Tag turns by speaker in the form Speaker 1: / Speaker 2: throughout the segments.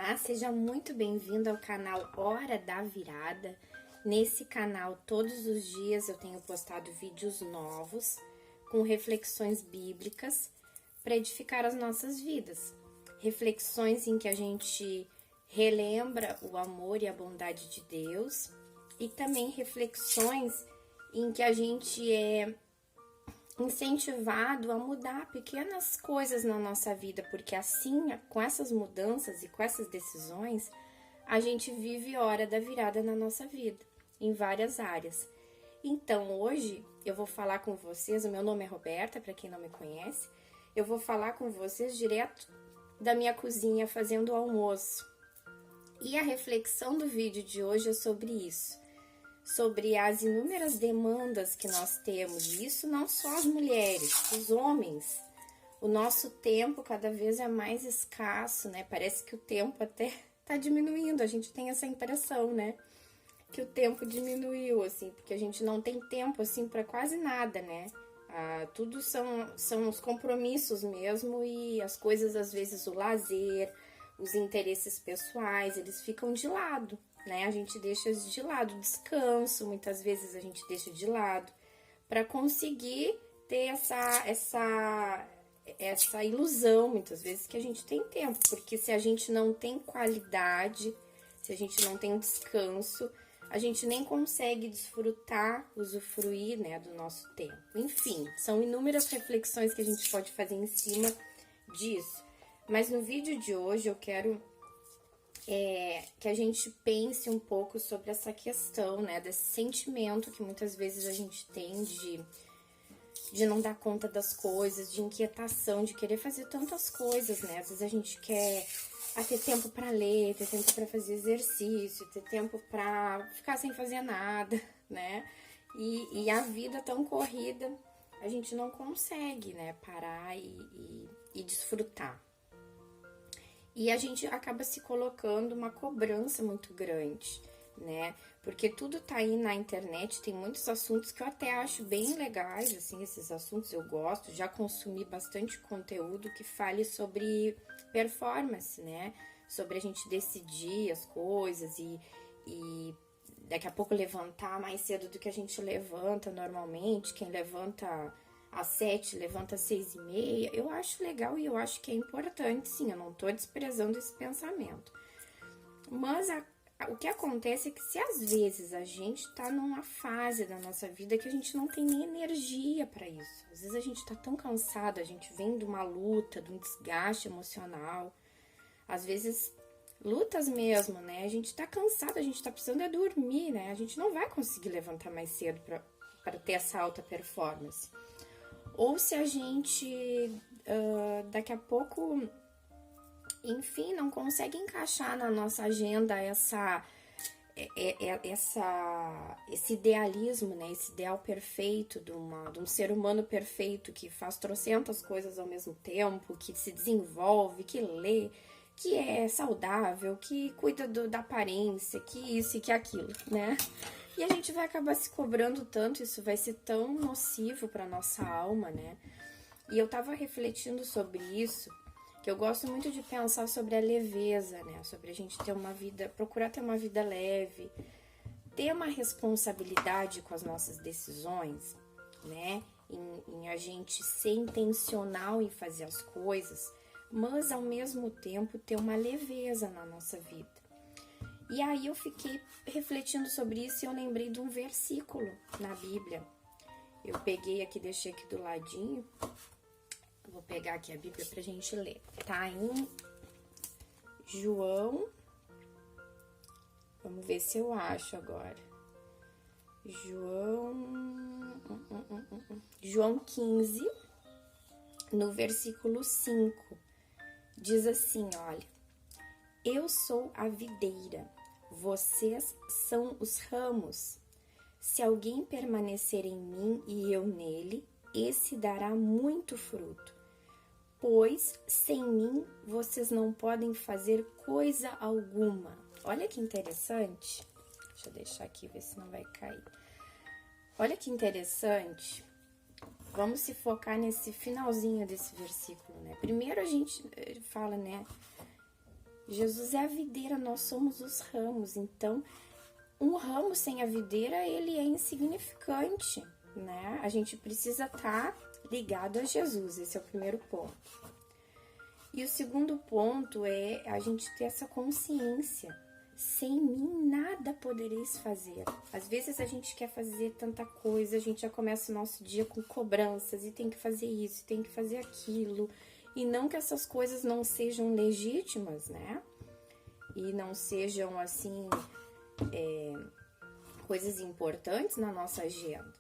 Speaker 1: Olá, seja muito bem-vindo ao canal Hora da Virada. Nesse canal, todos os dias eu tenho postado vídeos novos com reflexões bíblicas para edificar as nossas vidas. Reflexões em que a gente relembra o amor e a bondade de Deus e também reflexões em que a gente é incentivado a mudar pequenas coisas na nossa vida, porque assim, com essas mudanças e com essas decisões, a gente vive hora da virada na nossa vida, em várias áreas. Então, hoje eu vou falar com vocês, o meu nome é Roberta, para quem não me conhece, eu vou falar com vocês direto da minha cozinha fazendo o almoço. E a reflexão do vídeo de hoje é sobre isso. Sobre as inúmeras demandas que nós temos, e isso não só as mulheres, os homens. O nosso tempo cada vez é mais escasso, né? Parece que o tempo até tá diminuindo, a gente tem essa impressão, né? Que o tempo diminuiu, assim, porque a gente não tem tempo, assim, para quase nada, né? Tudo são os compromissos mesmo e as coisas, às vezes, o lazer, os interesses pessoais, eles ficam de lado, né? A gente deixa de lado o descanso, muitas vezes a gente deixa de lado para conseguir ter essa ilusão, muitas vezes, que a gente tem tempo, porque se a gente não tem qualidade, se a gente não tem descanso, a gente nem consegue desfrutar, usufruir, né, do nosso tempo. Enfim, são inúmeras reflexões que a gente pode fazer em cima disso. Mas no vídeo de hoje eu quero que a gente pense um pouco sobre essa questão, né, desse sentimento que muitas vezes a gente tem de não dar conta das coisas, de inquietação, de querer fazer tantas coisas, né? Às vezes a gente quer ter tempo para ler, ter tempo para fazer exercício, ter tempo para ficar sem fazer nada, né? E a vida tão corrida, a gente não consegue, né, parar e desfrutar. E a gente acaba se colocando uma cobrança muito grande, né? Porque tudo tá aí na internet, tem muitos assuntos que eu até acho bem legais, assim, esses assuntos eu gosto, já consumi bastante conteúdo que fale sobre performance, né? Sobre a gente decidir as coisas e daqui a pouco levantar mais cedo do que a gente levanta normalmente, quem levanta às 7, levanta às 6:30, eu acho legal e eu acho que é importante, sim, eu não tô desprezando esse pensamento. Mas o que acontece é que se às vezes a gente tá numa fase da nossa vida que a gente não tem nem energia para isso, às vezes a gente tá tão cansado, a gente vem de uma luta, de um desgaste emocional, às vezes lutas mesmo, né, a gente tá cansado, a gente tá precisando dormir, né, a gente não vai conseguir levantar mais cedo para ter essa alta performance. Ou se a gente, daqui a pouco, enfim, não consegue encaixar na nossa agenda esse idealismo, né? Esse ideal perfeito de um ser humano perfeito que faz trocentas coisas ao mesmo tempo, que se desenvolve, que lê, que é saudável, que cuida da aparência, que isso e que aquilo, né? E a gente vai acabar se cobrando tanto, isso vai ser tão nocivo para nossa alma, né? E eu tava refletindo sobre isso, que eu gosto muito de pensar sobre a leveza, né? Sobre a gente ter uma vida, procurar ter uma vida leve, ter uma responsabilidade com as nossas decisões, né? Em a gente ser intencional em fazer as coisas, mas ao mesmo tempo ter uma leveza na nossa vida. E aí eu fiquei refletindo sobre isso e eu lembrei de um versículo na Bíblia. Eu peguei aqui, deixei aqui do ladinho. Vou pegar aqui a Bíblia pra gente ler. Tá em João. Vamos ver se eu acho agora. João 15, no versículo 5. Diz assim, olha. Eu sou a videira, vocês são os ramos. Se alguém permanecer em mim e eu nele, esse dará muito fruto. Pois sem mim vocês não podem fazer coisa alguma. Olha que interessante. Deixa eu deixar aqui, ver se não vai cair. Olha que interessante. Vamos se focar nesse finalzinho desse versículo, né? Primeiro a gente fala, né? Jesus é a videira, nós somos os ramos. Então, um ramo sem a videira, ele é insignificante, né? A gente precisa estar ligado a Jesus, esse é o primeiro ponto. E o segundo ponto é a gente ter essa consciência. Sem mim nada podereis fazer. Às vezes a gente quer fazer tanta coisa, a gente já começa o nosso dia com cobranças e tem que fazer isso, tem que fazer aquilo. E não que essas coisas não sejam legítimas, né? E não sejam, assim, coisas importantes na nossa agenda.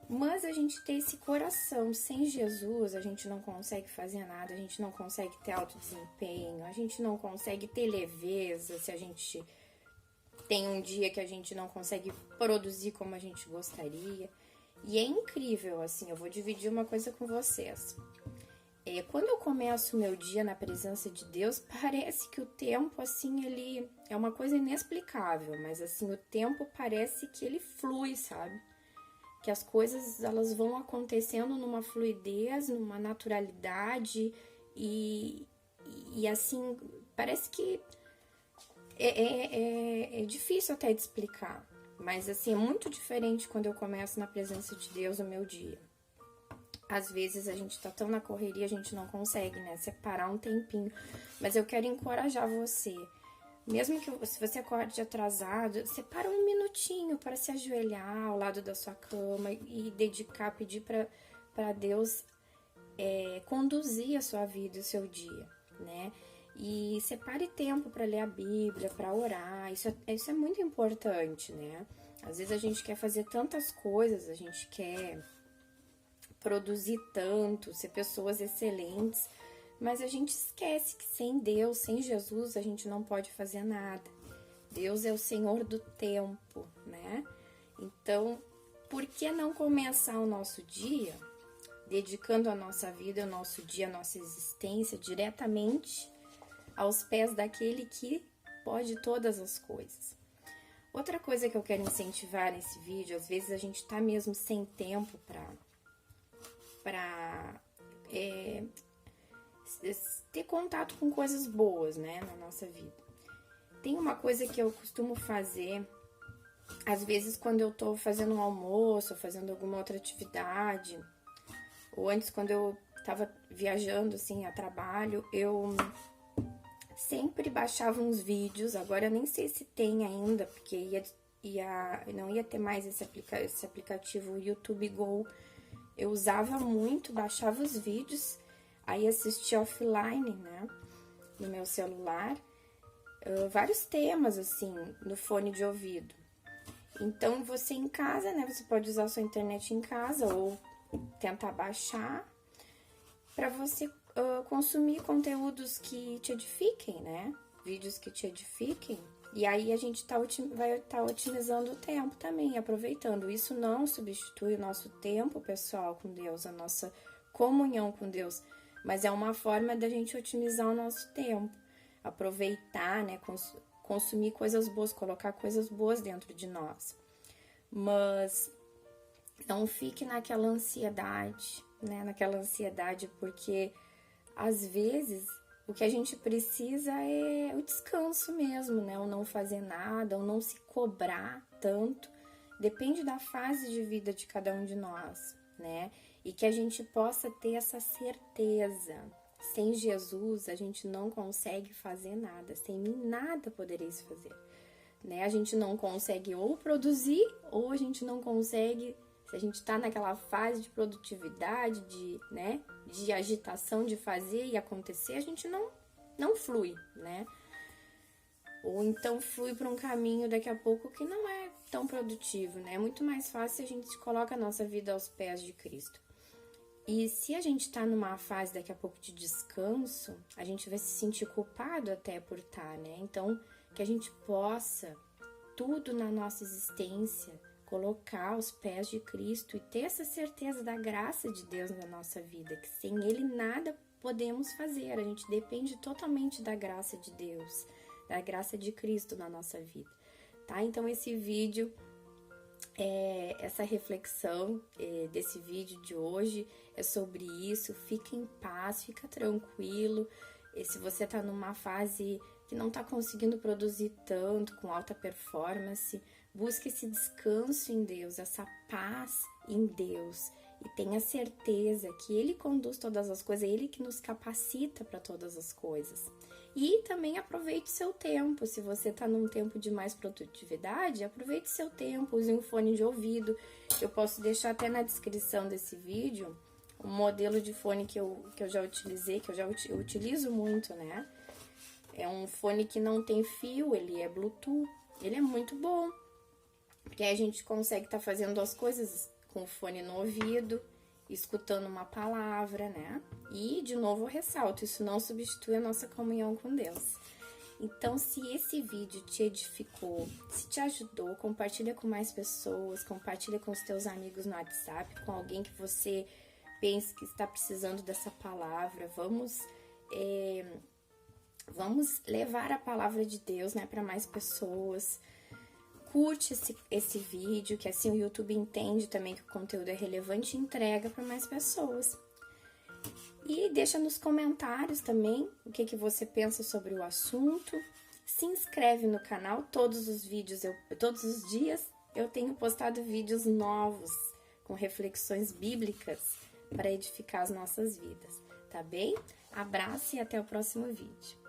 Speaker 1: Mas a gente tem esse coração. Sem Jesus, a gente não consegue fazer nada, a gente não consegue ter alto desempenho, a gente não consegue ter leveza se a gente tem um dia que a gente não consegue produzir como a gente gostaria. E é incrível, assim, eu vou dividir uma coisa com vocês. Quando eu começo o meu dia na presença de Deus, parece que o tempo, assim, ele é uma coisa inexplicável, mas, assim, o tempo parece que ele flui, sabe? Que as coisas, elas vão acontecendo numa fluidez, numa naturalidade e assim, parece que é difícil até de explicar, mas, assim, é muito diferente quando eu começo na presença de Deus o meu dia. Às vezes a gente tá tão na correria, a gente não consegue, né, separar um tempinho. Mas eu quero encorajar você. Mesmo que se você acorde atrasado, separa um minutinho para se ajoelhar ao lado da sua cama e dedicar, pedir para Deus conduzir a sua vida, o seu dia, né? E separe tempo para ler a Bíblia, para orar. Isso é muito importante, né? Às vezes a gente quer fazer tantas coisas, a gente quer produzir tanto, ser pessoas excelentes, mas a gente esquece que sem Deus, sem Jesus, a gente não pode fazer nada. Deus é o Senhor do tempo, né? Então, por que não começar o nosso dia dedicando a nossa vida, o nosso dia, a nossa existência diretamente aos pés daquele que pode todas as coisas? Outra coisa que eu quero incentivar nesse vídeo, às vezes a gente tá mesmo sem tempo para ter contato com coisas boas, né, na nossa vida. Tem uma coisa que eu costumo fazer, às vezes quando eu tô fazendo um almoço, fazendo alguma outra atividade, ou antes quando eu tava viajando, assim, a trabalho, eu sempre baixava uns vídeos, agora eu nem sei se tem ainda, porque não ia ter mais esse aplicativo YouTube Go. Eu usava muito, baixava os vídeos, aí assistia offline, né, no meu celular, vários temas, assim, no fone de ouvido. Então, você em casa, né, você pode usar a sua internet em casa ou tentar baixar para você consumir conteúdos que te edifiquem, né, vídeos que te edifiquem. E aí a gente vai estar otimizando o tempo também, aproveitando. Isso não substitui o nosso tempo pessoal com Deus, a nossa comunhão com Deus, mas é uma forma da gente otimizar o nosso tempo, aproveitar, né, consumir coisas boas, colocar coisas boas dentro de nós. Mas não fique naquela ansiedade, né, porque às vezes o que a gente precisa é o descanso mesmo, né? O não fazer nada, o não se cobrar tanto. Depende da fase de vida de cada um de nós, né? E que a gente possa ter essa certeza. Sem Jesus, a gente não consegue fazer nada. Sem mim, nada podereis fazer, né? A gente não consegue ou produzir, ou a gente não consegue... Se a gente tá naquela fase de produtividade, de agitação de fazer e acontecer, a gente não flui, né? Ou então flui para um caminho daqui a pouco que não é tão produtivo, né? É muito mais fácil se a gente coloca a nossa vida aos pés de Cristo. E se a gente tá numa fase daqui a pouco de descanso, a gente vai se sentir culpado até por estar, né? Então, que a gente possa, tudo na nossa existência, colocar aos pés de Cristo e ter essa certeza da graça de Deus na nossa vida, que sem Ele nada podemos fazer, a gente depende totalmente da graça de Deus, da graça de Cristo na nossa vida, tá? Então esse vídeo, essa reflexão desse vídeo de hoje é sobre isso. Fica em paz, fica tranquilo. E se você tá numa fase que não está conseguindo produzir tanto, com alta performance, busque esse descanso em Deus, essa paz em Deus. E tenha certeza que Ele conduz todas as coisas, é Ele que nos capacita para todas as coisas. E também aproveite seu tempo. Se você está num tempo de mais produtividade, aproveite seu tempo, use um fone de ouvido. Eu posso deixar até na descrição desse vídeo um modelo de fone que eu já utilizei, que eu utilizo muito, né? É um fone que não tem fio, ele é Bluetooth, ele é muito bom. Porque aí a gente consegue estar fazendo as coisas com o fone no ouvido, escutando uma palavra, né? E, de novo, eu ressalto, isso não substitui a nossa comunhão com Deus. Então, se esse vídeo te edificou, se te ajudou, compartilha com mais pessoas, compartilha com os teus amigos no WhatsApp, com alguém que você pense que está precisando dessa palavra. Vamos levar a palavra de Deus, né, para mais pessoas. Curte esse vídeo, que assim o YouTube entende também que o conteúdo é relevante e entrega para mais pessoas. E deixa nos comentários também o que você pensa sobre o assunto. Se inscreve no canal, todos os dias eu tenho postado vídeos novos com reflexões bíblicas para edificar as nossas vidas, tá bem? Abraço e até o próximo vídeo.